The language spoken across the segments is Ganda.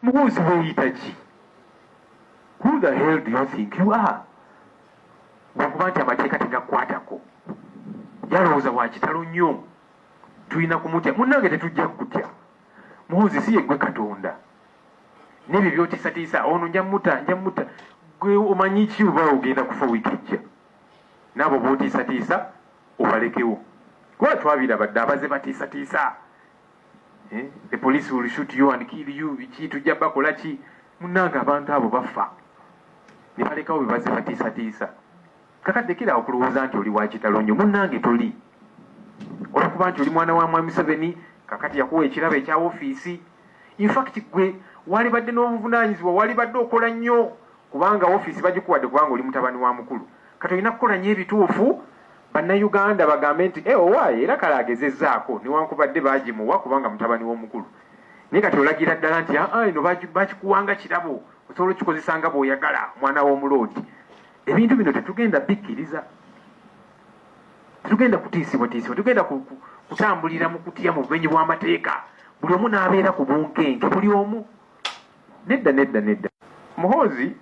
Muhoozi weeyita ki? Who the hell do you think you are? Bw'okuba nti amateeka tegakwatako yalowooza wa kitalo nnyo tulina kumutya. Munnange tetujja kutya. Muhoozi si yeggwe Katonda. N'ebyo by'otiisatiisa ono nja mutta. Gwe omanyi ki oba ogenda kufa wiiki ejja? N'abo b'otiisatiisa obalekewo. Kuba twabiraba dde abaze batiisatiisa. The police will shoot you and kill you. Ki tujja bakola ki? Munnange abantu abo bafa. Ne balekawo bye baze batiisatiisa. Kakadde kira okulowooza nti oli wa kitalo nnyo. Munnange toli. Olwokuba nti oli mwana wa Mwami Museveni, kakati yakuwa ekirabo ekya ofiisi. In fact gwe walibadde n'obuvunaanyizibwa, walibadde okola nnyo kubanga ofiisi bagikuwadde kubanga oli mutabani wa mukulu. Kati olina kukola nnyo ebituufu bannayuganda bagambe nti owaaye era kale agezezzaako newankubadde baagimuwa kubanga mutabani w'omukulu. Naye kati olagira ddala nti eno bakikuwanga kirabo osobola okikozesa nga bw'oyagala mwana w'omuloodi. Ebintu bino tetugenda bikkiriza. Tetugenda kutiisibwatiisibwa. Tugenda kutambulira mu kutya mu bumenyi bw'amateeka. Buli omu n'abeera ku bunkenke. Buli omu. Nedda. Muhoozi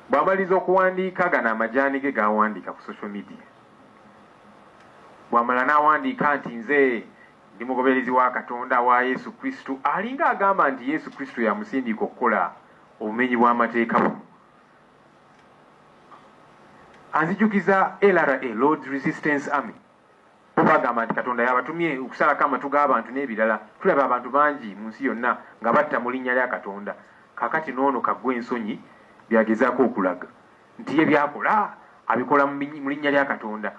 bw'amaliza okuwandiika gano amajaani ge g'awandiika ku social media. Bw'amala n'awandiika nti nze ndi mugoberezi wa Katonda wa Yesu Kristo, alinga agamba nti Yesu Kristo yamusindiika okukola obumenyi bw'amateeka buno. Anzijukiza LRA, Lord's Resistance Army. Bagamba nti Katonda yabatumye okusalako amatu g'abantu n'ebirala. Tulaba abantu bangi mu nsi yonna nga batta mu linnya lya Katonda. Kaakati n'ono kaggwa ensonyi byagezaako okulaga nti ye byakola abikola mu linnya lya Katonda.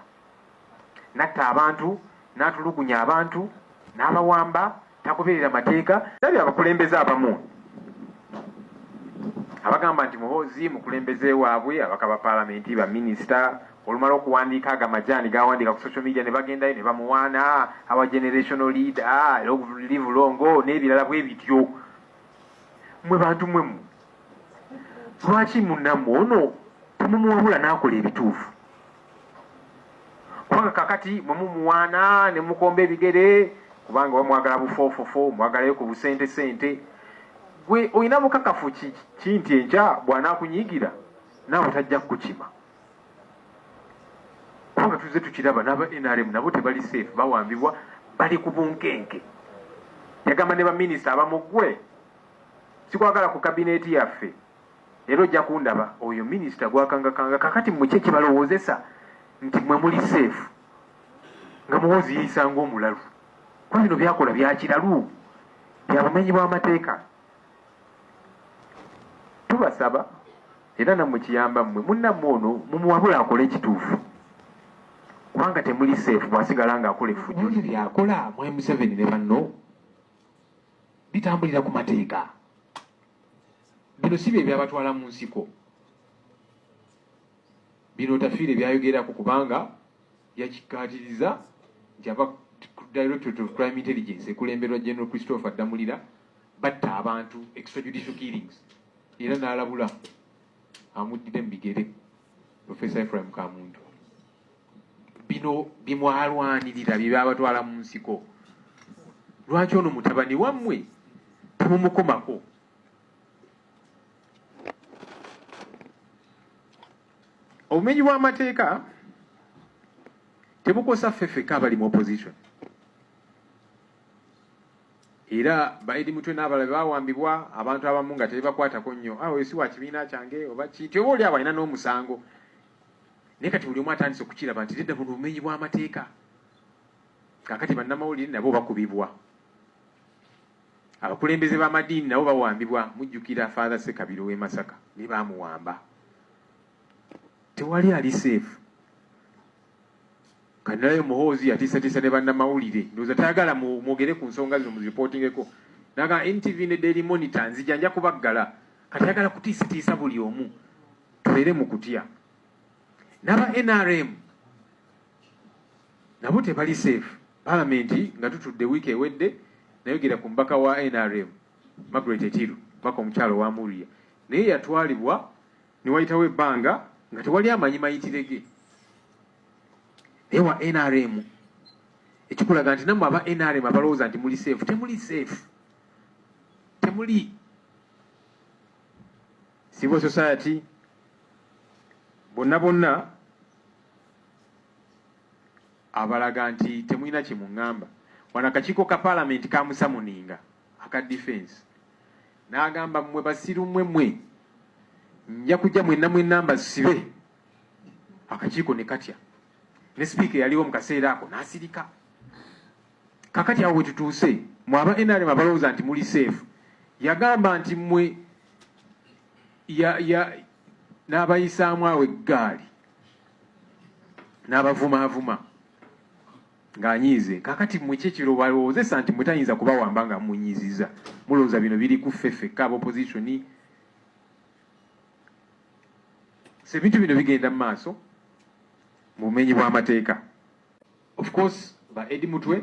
Natta abantu, n'atulugunya abantu, n'abawamba, tagoberera mateeka. Nabyo abakulembeze abamu abagamba nti Muhoozi mukulembeze waabwe, abaka ba paalamenti, ba minisita, olumala okuwandiika agamajaani g'awandiika ku social media ne bagendayo ne bamuwaana our generational leader, live longo n'ebirala bwe bityo. Mwe bantu mwemu lwaki munnammwe ono temumuwabula n'akola ebituufu? Kubanga kakati mwe mumuwaana ne mukomba ebigere kubanga bamwagala bufoofofo, mwagalayo ku busente. Gwe olina bukakafu ki nti enkya bw'anaakunyiigira naawe tajja kukima? Kubanga tuzze tukiraba n'aba NRM nabo tebali safe, bawambibwa, bali ku bunkenke. Yagamba ne baminisita abamuggwe sikwagala ku kabineeti yaffe era ojja kundaba oyo minisita gwakangakanga. Kakati mmwe ki kibalowoozesa nti mwe muli safe nga Muhoozi yeeyisa ng'omulalu? Kuba bino byakola byakiralu, byabumenyi bw'amateeka. Tubasaba era nammwe kiyamba mmwe munnammwe ono mumuwabula akole ekituufu kubanga temuli safe bwasigala ng'akola effujjo lyakola. Mwami Museveni ne banno bitambulira ku mateeka. Bino si bye byabatwala mu nsiko. Bino Tafiire byayogerako kubanga yakikkaatiriza nti aba Directorate of Crime Intelligence ekulemberwa General Christopher Damulira batta abantu, extrajudicial killings, era n'alabula amuddire mu bigere Professor Ephraim Kamuntu. Bino bimwalwanirira bye byabatwala mu nsiko. Lwaki ono mutabani wammwe temumukomako? Obumenyi bw'amateeka tebukosa ffeffeka abali mu opposition. Era Baidi Mutwe n'abalala bawambibwa, abantu abamu nga tebakwatako nnyo. Awo si wa kibiina kyange oba ki? Oba oli abo alina n'omusango. Naye kati buli omu atandise okukiraba nti nedda buno bumenyi bw'amateeka. Kaakati bannamawulire nabo bakubibwa. Abakulembeze b'amadiini nabo bawambibwa. Mujjukira Father Ssekabiro w'e Masaka ne baamuwamba. Tewali ali safe. Kanalayo Muhoozi atiisatiisa ne bannamawulire. Ndowooza tayagala mwogere ku nsonga zino muzireportingeko. Naga NTV ne Daily Monitor nzija nja kubaggala. Kati ayagala kutiisatiisa buli omu. Tubeere mu kutya. N'aba NRM nabo tebali safe. Paalamenti nga tutudde wiiki ewedde nayogera ku mbaka wa NRM Margaret Etiru, mbaka omukyalo wa Muria. Naye yatwalibwa ne wayitawo ebbanga nga tewali amanyi mayitire ge. Ewa NRM ekikulaga nti nammwe aba NRM abalowooza nti muli safe, temuli safe. temuli civil society bonna abalaga nti temulina kye muŋŋamba. Wano akakiiko ka parliament kamusamuninga aka defense n'agamba mmwe basiru mmwe nja kujja mwenna mbasibe. Akakiiko ne katya ne speaker yaliwo mu kaseera ako n'asirika. Kakati awo wetutuuse mwaba NRM abalowooza nti muli safe yagamba nti mmwe n'abayisaamu awo eggaali n'abavumaavuma ng'anyiize. Kakati mmwe kyekiro balowoozesa nti mmwe tayinza kubawamba nga munyiiziza. Mulowooza bino biri ku ffeffe opposition. So ebintu bino bigenda mu maaso mu bumenyi bw'amateeka. Of course ba Eddie Mutwe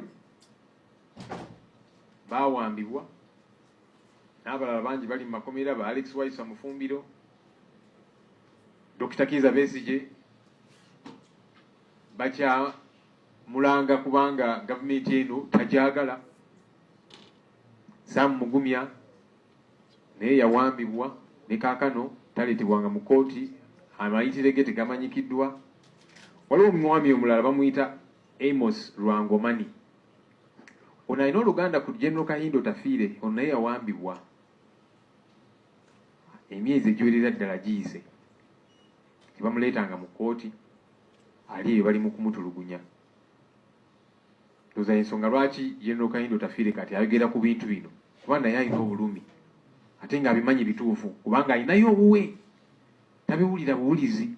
bawambibwa n'abalala bangi bali mu makomera, ba Alex Waisa Mufumbiro, Dr. Kiza Besigye bakya mulanga kubanga gavumenti eno tajagala. Sam Mugumya naye yawambibwa ne kaakano taleetebwanga mu kooti, amayitire ge tegamanyikiddwa. Waliwo omwami omulala bamuyita Amos Lwangomani, ono alina oluganda ku General Kahindo Tafiire, ono naye yawambibwa emyezi egiwerera ddala giyise. Tebamuleetanga mu kooti, ali eyo bali mu kumutulugunya. Ndowooza ensonga lwaki General Kahindo Tafiire kati ayogera ku bintu bino, kuba naye alina obulumi ate ng'abimanyi bituufu, kubanga alinayo obuwe. Tabiwulira buwulizi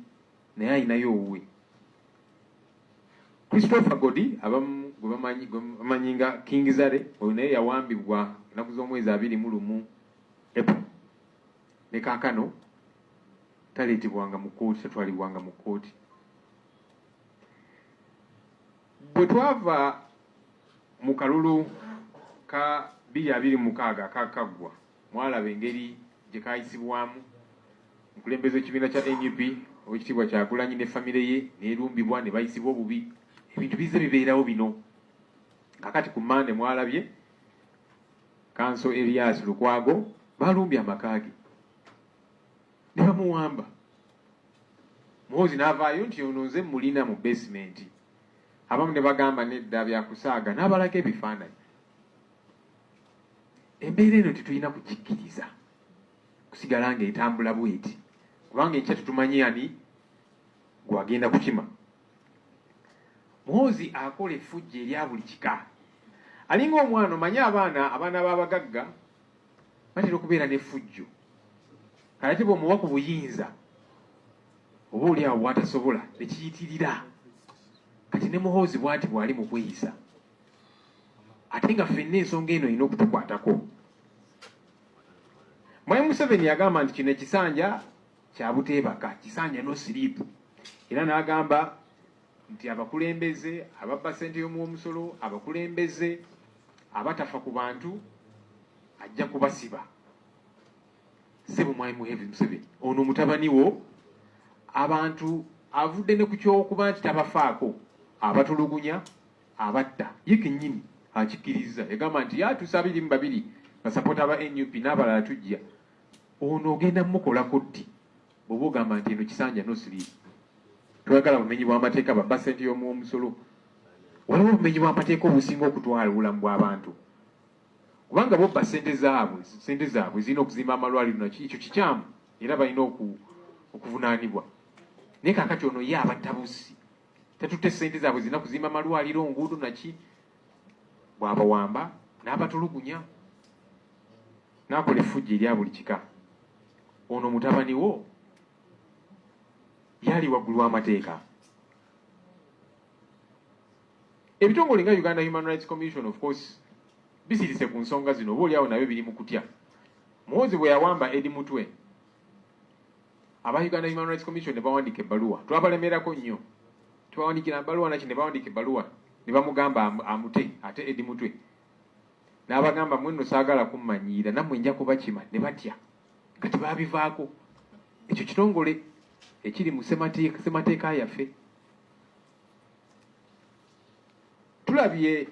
naye alinayo obuwe. Christopher Godi abamu gwe bamanyi nga King Zare, oyo naye yawambibwa ennaku z'omwezi 21 April ne kaakano taleetebwanga mu kooti, tatwalibwanga mu kooti. Bwe twava mu kalulu ka 2026 akakaggwa, mwalaba engeri gye kayisibwamu okulembeza ekibiina kya NUP owekitiibwa Kyagulanyi ne famire ye neerumbibwa ne bayisibwa obubi. Ebintu bize bibeerawo bino. Kakati ku Mande mwalabye Kanso Elias Lukwago balumbye amaka ge ne bamuwamba. Muhoozi n'avaayo nti ono nze mulina mu basement. Abamu ne bagamba nedda byakusaaga n'abalaga ebifaananyi. Embeera eno tetulina kugikkiriza kusigala ng'etambula bweti, kubanga ekya tetumanyi ani gwagenda kukima. Muhoozi akola effujjo erya buli kika. Alinga omwana omanyi abaana b'abagagga batera okubeera n'effujjo. Kale bw'omuwa ku buyinza oba oli awo bw'atasobola nekiyitirira. Kati ne Muhoozi bw'ati bw'ali mu kweyisa. Ate nga ffenna ensonga eno erina okutukwatako. Mwai Museveni yagamba nti kino ekisanja kya buteebaka, kisanja no sleep. Era n'agamba nti abakulembeze ababba ssente y'omusolo, abakulembeze abatafa ku bantu ajja kubasiba. Ssebo Mwai Museveni ono mutabani wo abantu avudde ne ku ky'okuba nti tabafaako, abatulugunya, abatta. Ye kennyini akikkiriza yagamba nti tusabiri mu babiri basapota aba NUP n'abalala tujja. Ono ogenda mukolako ddi bw'oba ogamba nti eno kisanja no sleep. Twagala bumenyi bw'amateeka babba ssente y'omusolo. Waliwo obumenyi bw'amateeka obusinga okutwala obulamu bw'abantu, kubanga bobba ssente zaabwe zirina okuzimba amalwaliro naki ekyo kikyamu era balina okuvunaanibwa. Naye kaakati ono ye abattabusi tetutte ssente zaabwe zirina kuzimba amalwaliro, nguudo naki. Bw'abawamba n'abatulugunya n'akola effujjo erya buli kika. Ono mutabani wo yali waggulu w'amateeka. Ebitongole nga Uganda Human Rights Commission of course bisirise ku nsonga zino, oba oliawo nabyo biri mu kutya. Muhoozi bwe yawamba Eddie Mutwe, aba Uganda Human Rights Commission ne bawandiika ebbaluwa. Twabalemerako nnyo, twawandikira ebbaluwa naki ne bawandiika ebbaluwa ne bamugamba amute ate Eddie Mutwe. N'abagamba mmwe nno saagala kummanyiira nammwe nja kubakima, ne batya. Kati baabivaako. Ekyo kitongole ekiri mu ssemateeka yaffe. Tulabye